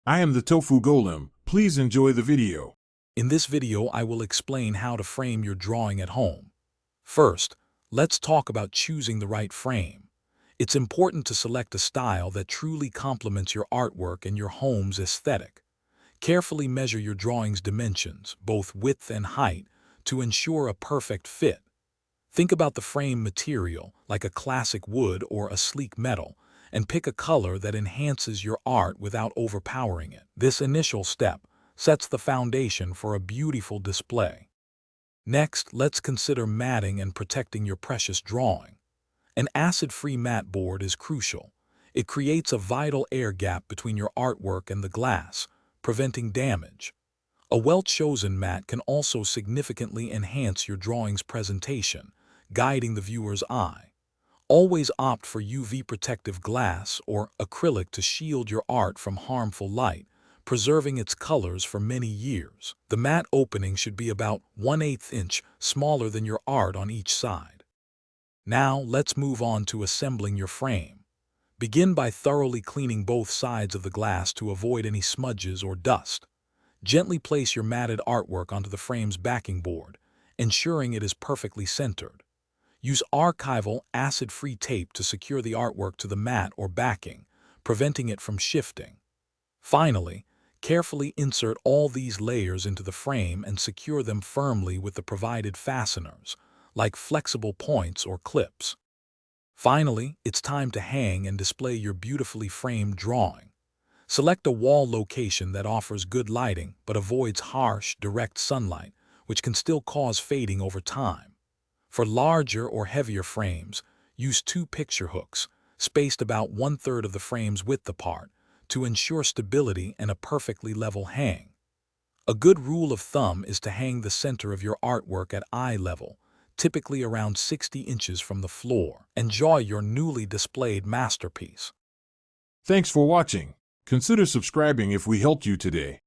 I am the Tofu Golem. Please enjoy the video. In this video, I will explain how to frame your drawing at home. First, let's talk about choosing the right frame. It's important to select a style that truly complements your artwork and your home's aesthetic. Carefully measure your drawing's dimensions, both width and height, to ensure a perfect fit. Think about the frame material, like a classic wood or a sleek metal, and pick a color that enhances your art without overpowering it. This initial step sets the foundation for a beautiful display. Next, let's consider matting and protecting your precious drawing. An acid-free mat board is crucial. It creates a vital air gap between your artwork and the glass, preventing damage. A well-chosen mat can also significantly enhance your drawing's presentation, guiding the viewer's eye. Always opt for UV-protective glass or acrylic to shield your art from harmful light, preserving its colors for many years. The mat opening should be about 1/8 inch smaller than your art on each side. Now, let's move on to assembling your frame. Begin by thoroughly cleaning both sides of the glass to avoid any smudges or dust. Gently place your matted artwork onto the frame's backing board, ensuring it is perfectly centered. Use archival, acid-free tape to secure the artwork to the mat or backing, preventing it from shifting. Finally, carefully insert all these layers into the frame and secure them firmly with the provided fasteners, like flexible points or clips. Finally, it's time to hang and display your beautifully framed drawing. Select a wall location that offers good lighting but avoids harsh, direct sunlight, which can still cause fading over time. For larger or heavier frames, use 2 picture hooks, spaced about 1/3 of the frame's width apart, to ensure stability and a perfectly level hang. A good rule of thumb is to hang the center of your artwork at eye level, typically around 60 inches from the floor. Enjoy your newly displayed masterpiece. Thanks for watching. Consider subscribing if we helped you today.